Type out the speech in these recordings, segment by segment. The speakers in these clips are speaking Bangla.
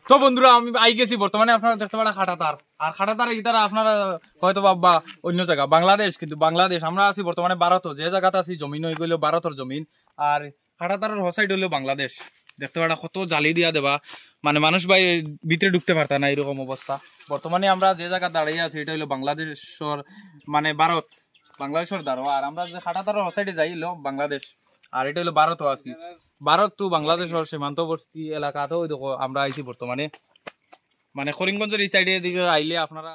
তো বন্ধুরা আমি আই গেছি বর্তমানে আপনারা দেখতে পারেন খাটাতার আর খাটাতার ইতারা আপনারা হয়তো ভাববা অন্য জায়গা বাংলাদেশ কিন্তু বাংলাদেশ আমরা আছি বর্তমানে ভারত যে জায়গাতে আছি জমিন হয়ে গেল ভারতের জমিন আর খাটাতারের হোসাইড হইলো বাংলাদেশ দেখতে পারা কত জালি দিয়া দেবা মানে মানুষ ভাই ভিতরে ঢুকতে পারতা না এরকম অবস্থা বর্তমানে আমরা যে জায়গা দাঁড়িয়ে আছি এটা হইলো বাংলাদেশের মানে ভারত বাংলাদেশের দ্বারা আর আমরা যে খাটাতারের হোসাইডে যাই হলো বাংলাদেশ আর এটা হলো ভারতও আছি ভারত তো বাংলাদেশের সীমান্তবর্তী এলাকাতেও দেখো আমরা আইছি বর্তমানে মানে করিমগঞ্জের এই সাইডে দিকে আইলে আপনারা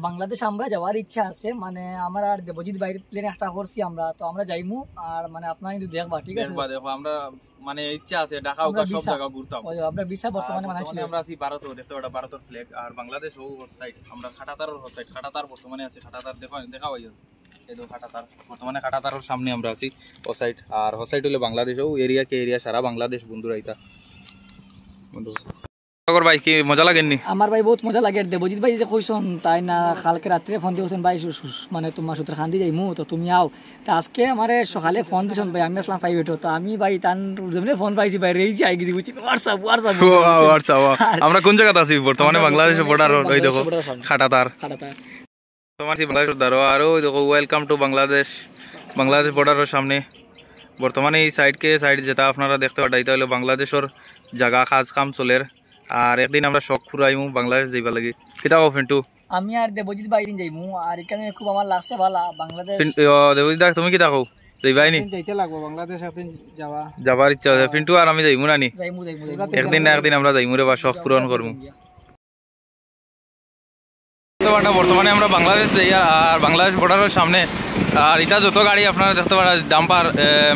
বাংলাদেশ আমরা যাওয়ার ইচ্ছা আছে মানে আমার আর দেবজিৎ বাইরের প্লেন একটা করছি আমরা তো আমরা যাইমু আর মানে আপনারা কিন্তু দেখবা ঠিক আছে দেখো আমরা মানে ইচ্ছা আছে ঢাকা সব জায়গা ঘুরতাম আমরা ভিসা বর্তমানে বানাইছি আমরা আছি ভারতও দেখতে ওটা ভারতের ফ্ল্যাগ আর বাংলাদেশ ও সাইড আমরা খাটাতারের সাইড খাটাতার বর্তমানে আছে খাটাতার দেখা হয় এই তো খাটাতার বর্তমানে খাটাতারের সামনে আমরা আছি ও সাইড আর ও সাইড হলো বাংলাদেশ ও এরিয়া কে এরিয়া সারা বাংলাদেশ বন্ধুরা এটা বন্ধু ভাই কি মজা লাগেননি আমার ভাই বহুত মজা লাগে দেবজিৎ ভাই যে কইছন তাই না কালকে রাত্রে ফোন দিয়েছেন ভাই মানে তোমার সূত্র খান্দি যাইমু তো তুমি আও তা আজকে আমারে সকালে ফোন দিয়েছেন ভাই আমি আসলাম প্রাইভেট তো আমি ভাই তান জমিনে ফোন পাইছি ভাই রেইজি আই গেছি বুঝছি হোয়াটসঅ্যাপ আমরা কোন জায়গাতে আছি বর্তমানে বাংলাদেশের বর্ডার ওই দেখো খাটাতার তোমার বাংলাদেশের দ্বারা আর ওই দেখো ওয়েলকাম টু বাংলাদেশ বাংলাদেশ বর্ডারের সামনে বর্তমানে এই সাইড যেটা আপনারা দেখতে পারেন এটা হলো বাংলাদেশের জায়গা কাজ কাম চলের আর একদিন আমরা শখ ফুরাইমু বাংলাদেশ যাইবা লাগি কিতা কও ফিন্টু আমি আর দেবজিৎ ভাই দিন যাইমু আর এখানে খুব আমার লাগছে ভালো বাংলাদেশ দেবজিৎ দা তুমি কিতা কও যাইবাই নি যাইতে লাগবো বাংলাদেশ একদিন যাবার ইচ্ছা আছে ফিন্টু আর আমি যাইমু না নি একদিন না একদিন আমরা যাইমু রে বা শখ পূরণ করমু বর্তমানে আমরা বাংলাদেশ যাই আর বাংলাদেশ বর্ডারের সামনে আর এটা যত গাড়ি আপনারা দেখতে পারেন ডাম্পার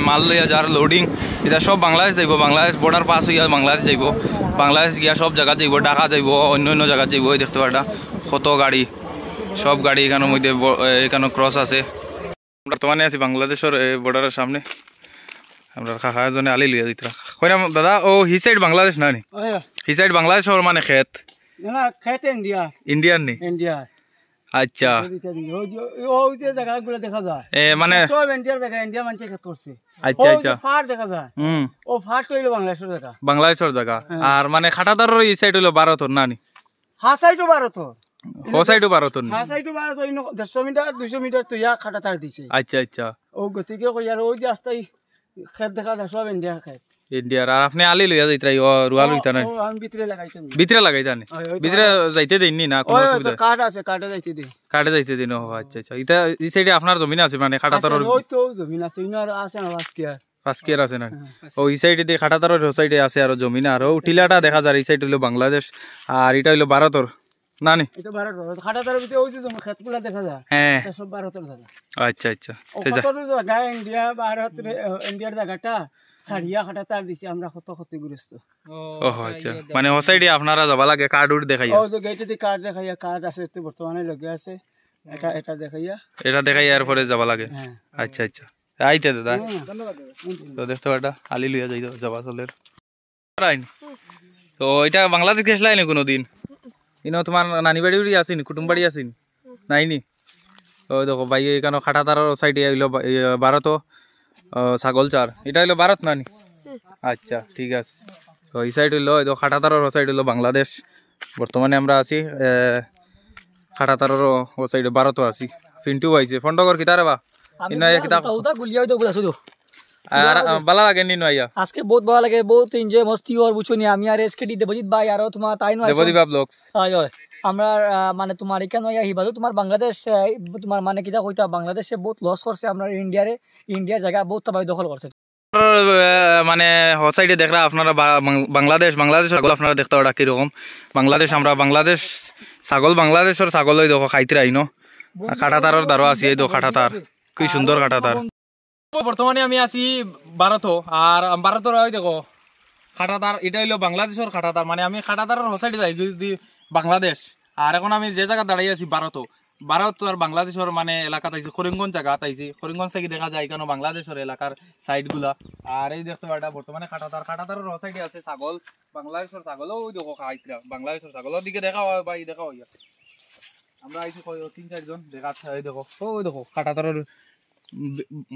মাল লইয়া যার লোডিং এটা সব বাংলাদেশ যাইব বাংলাদেশ বর্ডার পাস হইয়া বাংলাদেশ যাইব বাংলাদেশ গিয়া সব জায়গা যাইব ঢাকা যাইব অন্য জায়গা যাইব দেখতে পারা কত গাড়ি সব গাড়ি এখানের মধ্যে এখানে ক্রস আছে বর্তমানে আছি বাংলাদেশের বর্ডারের সামনে আমরা কাকা এজনে আলি লইয়া যাইতরা কইরা দাদা ও হি সাইড বাংলাদেশ না নি হি সাইড বাংলাদেশের মানে খেত না খেত ইন্ডিয়ান নি ইন্ডিয়া আচ্ছা ওই যে জায়গাগুলো দেখা যায় মানে সব ইন্ডিয়ার জায়গা ইন্ডিয়া মানুষ খেত করছে আচ্ছা আচ্ছা ফার দেখা যায় ও ফার তো হইলো বাংলাদেশের জায়গা আর মানে খাটাতারের এই সাইড হইলো ভারতর না নি হা সাইডও ভারতর ও সাইডও ভারতর হা সাইডও ভারতর 150 মিটার 200 মিটার তো ইয়া খাটাতার দিছে আচ্ছা আচ্ছা ও গতিকে কই আর ওই যে রাস্তায় খেত দেখা যায় সব ইন্ডিয়ার খেত ইন্ডিয়ার আর আপনি আলি লইয়া যাইতরাই ও রুয়াল হইতা না আমি ভিতরে লাগাইতাম ভিতরে যাইতে দেননি না কোনো অসুবিধা কাট আছে কাটে যাইতে দে কাটে যাইতে দিন ও আচ্ছা আচ্ছা এটা এই সাইডে আপনার জমিন আছে মানে খাটাতারের ওই তো জমিন আছে ইনার আছে না ফাস্কিয়ার আছে না ও এই সাইডে দিয়ে খাটাতারের ও সাইডে আছে আর জমিন আর ও টিলাটা দেখা যায় এই সাইড হইলো বাংলাদেশ আর এটা হইলো ভারতর না নি এটা ভারতর খাটাতারের ভিতরে ওই যে ক্ষেতগুলো দেখা যায় হ্যাঁ সব ভারতের জায়গা আচ্ছা আচ্ছা জায়গা ইন্ডিয়া ভারত ইন্ডিয়ার জায়গাটা সারিয়া খাটাতার দিছি আমরা কত ক্ষতিগ্রস্ত ও আচ্ছা মানে ও সাইডে আপনারা যাবা লাগে কার্ড উড দেখাইয়া ও যে গেটে দি কার্ড দেখাইয়া কার্ড আছে তো বর্তমানে লগে আছে এটা দেখাইয়া আর পরে যাবা লাগে আচ্ছা আচ্ছা আইতে দাদা তো দেখতে পাটা আলি লইয়া যাই যাবা চলের তো এটা বাংলাদেশ গেছলাই নি কোনোদিন ইনো তোমার নানি বাড়ি আসেনি কুটুম বাড়ি আসেনি নাইনি ওই দেখো ভাই এখানে খাটাতারের সাইডে হইলো ভারত ছাগল চার এটা হইলো ভারত নানি আচ্ছা ঠিক আছে তো এই সাইড হইলো এই খাটাতারের সাইড হইলো বাংলাদেশ বর্তমানে আমরা আছি খাটাতারের ও সাইডে ভারতও আছি ফিন্টু আইছে ফন্ডকর কিতারে বা বালা লাগে নি নয়া আজকে বহুত ভালো লাগে বহুত এনজয় মস্তি আর বুঝুনি আমি আর এসকেডি দেবজিৎ ভাই আর তোমার তাই নয় দেবজিৎ ব্লগস হয় হয় আমরা মানে তোমার এখানে নয়া হিবাদু তোমার বাংলাদেশ তোমার মানে কিটা কইতা বাংলাদেশে বহুত লস করছে আমরা ইন্ডিয়ার জায়গা বহুত তবাই দখল করছে মানে হ সাইডে দেখরা আপনারা বাংলাদেশ ছাগল আপনারা দেখতে পারা কিরকম বাংলাদেশ আমরা বাংলাদেশ ছাগল বাংলাদেশের ছাগল ওই দেখো খাইতে আইনো খাটাতারের দ্বারা আছি এই দেখো খাটাতার কি সুন্দর খাটাতার বর্তমানে আমি আছি ভারত আর ভারতের ওই দেখো খাটাতার এটা হইলো বাংলাদেশের খাটাতার মানে আমি খাটাতারের হোসাইডে যাই বাংলাদেশ আর এখন আমি যে জায়গা দাঁড়িয়ে আছি ভারত আর বাংলাদেশের মানে এলাকাতে আইছি করিমগঞ্জ জায়গা আইছি করিমগঞ্জ থেকে দেখা যায় কেন বাংলাদেশের এলাকার সাইড গুলা আর এই দেখতে পাটা বর্তমানে খাটাতারের হোসাইডে আছে ছাগল বাংলাদেশের ছাগল ওই দেখো খাইতরা বাংলাদেশের ছাগলের দিকে দেখা হয় ভাই দেখা হয় আমরা আইছি 3-4 জন দেখাচ্ছে এই দেখো ওই দেখো খাটাতারের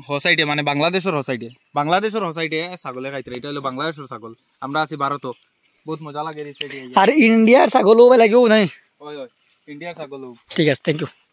হোসাইডে মানে বাংলাদেশের হোসাইডে ছাগলে খাইতে এটা হলো বাংলাদেশের ছাগল আমরা আছি ভারত বহুত মজা লাগে আর ইন্ডিয়ার ছাগলও ভাই লাগেও নাই ইন্ডিয়ার ছাগল ঠিক আছে থ্যাংক ইউ